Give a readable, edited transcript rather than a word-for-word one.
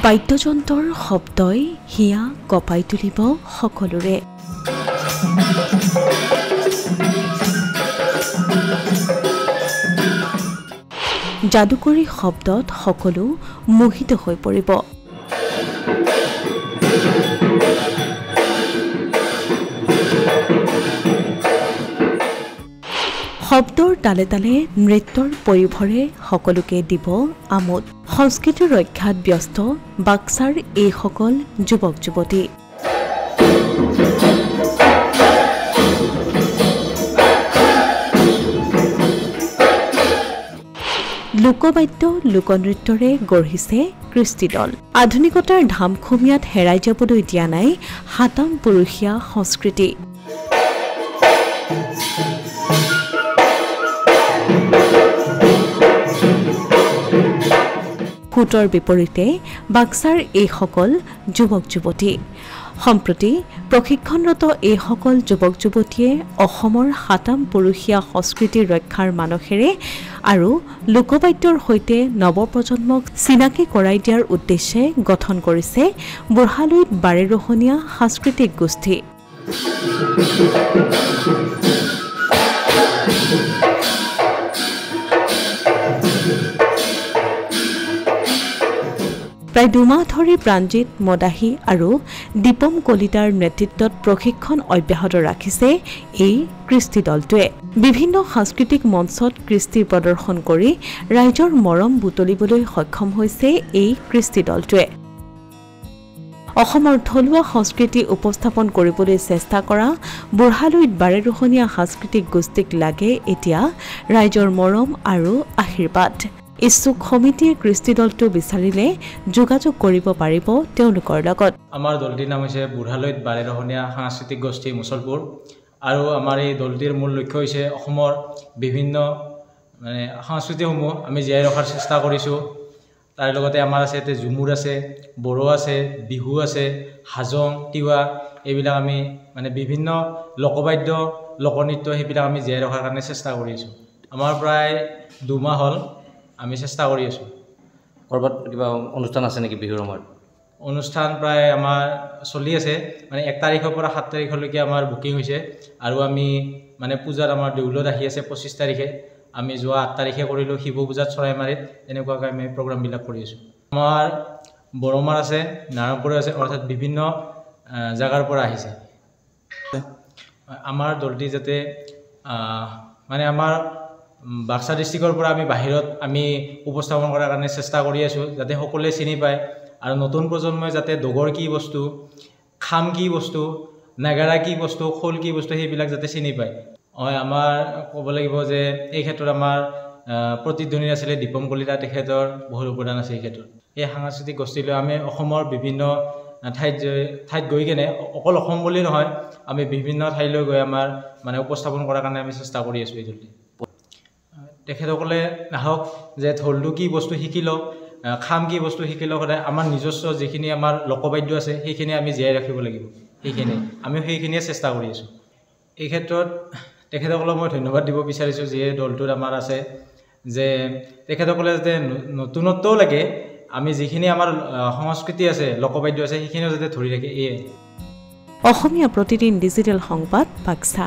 বাদ্যযন্ত্ৰৰ শব্দই হিয়া কঁপাই তুলিব সকলোৰে। যাদুকৰী শব্দত সকলো মোহিত হৈ পৰিব। শব্দৰ তালে তালে নৃত্যৰ পৰিভৰে সকলোকে দিব আমোদ। সংস্কৃতিৰ ৰক্ষাত ব্যস্ত বাক্সাৰ এইসকল যুৱক যুৱতী। লোকবাদ্য লোকনৃত্যৰে গঢ়িছে কৃষ্টি দল। আধুনিকতাৰ ধামখুমীয়াত হেৰাই যাবলৈ দিয়া নাই হাতাম পুৰুষীয়া সংস্কৃতি। ফুটৰ বিপৰীতে বাক্সাৰ এইসকল যুৱক যুৱতী। সম্প্ৰতি প্ৰশিক্ষণৰত এইসকল যুৱক যুৱতীয়ে অসমৰ হাতাম পুৰুষীয়া সংস্কৃতিৰ ৰক্ষাৰ মানসেৰে আৰু লোকবাদ্যৰ সৈতে নৱপ্ৰজন্মক চিনাকি কৰাই দিয়াৰ উদ্দেশ্যে গঠন কৰিছে বুঢ়ালুইত বাৰেৰহণীয়া সাংস্কৃতিক গোষ্ঠী। প্ৰায় 2 মাহ ধৰি প্ৰাণজিৎ মদাহী আৰু দীপম কলিতাৰ নেতৃত্বত প্ৰশিক্ষণ অব্যাহত ৰাখিছে এই কৃষ্টি দলটোৱে। বিভিন্ন সাংস্কৃতিক মঞ্চত কৃষ্টি প্ৰদৰ্শন কৰি ৰাইজৰ মৰম বুটলিবলৈ সক্ষম হৈছে এই কৃষ্টি দলটোৱে। অসমৰ থলুৱা সংস্কৃতি উপস্থাপন কৰিবলৈ চেষ্টা কৰা বুঢ়ালুইত বাৰেৰহণীয়া সাংস্কৃতিক গোষ্ঠীক লাগে এতিয়া ৰাইজৰ মৰম আৰু আশীৰ্বাদ। ইচ্ছুক সমিতিয়ে কৃষ্টি দলটো বিচাৰিলে যোগাযোগ কৰিব পাৰিব তেওঁলোকৰ লগত। আমাৰ দলটিৰ নাম হৈছে বুঢ়ালুইত বাৰেৰহণীয়া সাংস্কৃতিক গোষ্ঠী মুছলপুৰ আৰু আমাৰ এই দলটিৰ মূল লক্ষ্য হৈছে অসমৰ বিভিন্ন সংস্কৃতিসমূহ আমি জীয়াই ৰখাৰ চেষ্টা কৰিছোঁ। তাৰ লগতে আমাৰ আছে ইয়াতে ঝুমুৰ আছে, বড়ো আছে, বিহু আছে, হাজং, তিৱা, এইবিলাক আমি বিভিন্ন লোকবাদ্য লোকনৃত্য সেইবিলাক আমি জীয়াই ৰখাৰ কাৰণে চেষ্টা কৰি আছোঁ। আমাৰ প্ৰায় 2 মাহ হ'ল আমি চেষ্টা কৰি আছোঁ। ক'ৰবাত কিবা অনুষ্ঠান আছে নেকি বিহুৰ সময়ত? অনুষ্ঠান প্ৰায় আমাৰ চলি আছে, 1 তাৰিখৰ পৰা 7 তাৰিখলৈকে আমাৰ বুকিং হৈছে আৰু আমি পূজাত আমাৰ দেউলত আহি আছে 25 তাৰিখে। আমি যোৱা 8 তাৰিখে কৰিলোঁ শিৱ পূজাত চৰাইমাৰীত। এনেকুৱাকৈ আমি প্ৰগ্ৰামবিলাক কৰি আছোঁ। আমাৰ বৰমাৰ আছে, নাৰায়ণপুৰ আছে, অৰ্থাৎ বিভিন্ন জাগাৰ পৰা আহিছে। আমাৰ দলটি যাতে আমাৰ বাক্সা ডিষ্ট্ৰিক্টৰ পৰা আমি বাহিৰত আমি উপস্থাপন কৰাৰ কাৰণে চেষ্টা কৰি আছোঁ, যাতে সকলোৱে চিনি পায় আৰু নতুন প্ৰজন্মই যাতে দগৰ কি বস্তু, খাম কি বস্তু, নাগাৰা কি বস্তু, খোল কি বস্তু সেইবিলাক যাতে চিনি পায়। আমাৰ ক'ব লাগিব যে এই ক্ষেত্ৰত আমাৰ প্ৰতিধ্বনি আছিলে দীপম কলিতা, তেখেতৰ বহুত অৱদান আছে এই ক্ষেত্ৰত। এই সাংস্কৃতিক গোষ্ঠীলৈ আমি অসমৰ বিভিন্ন ঠাইত গৈ কেনে, অকল অসম বুলি নহয়, আমি বিভিন্ন ঠাইলৈ গৈ আমাৰ উপস্থাপন কৰাৰ কাৰণে আমি চেষ্টা কৰি আছোঁ এই দলটি। তেখেতসকলে আহক যে ঢোলটো কি বস্তু শিকি লওক, খাম কি বস্তু শিকি লওক। সদায় আমাৰ নিজস্ব যিখিনি আমাৰ লোকবাদ্য আছে সেইখিনি আমি জীয়াই ৰাখিব লাগিব, সেইখিনিয়ে চেষ্টা কৰি আছোঁ। এই ক্ষেত্ৰত তেখেতসকলক মই ধন্যবাদ দিব বিচাৰিছোঁ যিয়ে দলটোত আমাৰ আছে, যে তেখেতসকলে যাতে নতুনত্বও লাগে, আমি যিখিনি আমাৰ সংস্কৃতি আছে লোকবাদ্য আছে সেইখিনিও যাতে ধৰি ৰাখে। অসমীয়া প্ৰতিদিন ডিজিটেল সংবাদ বাক্সা।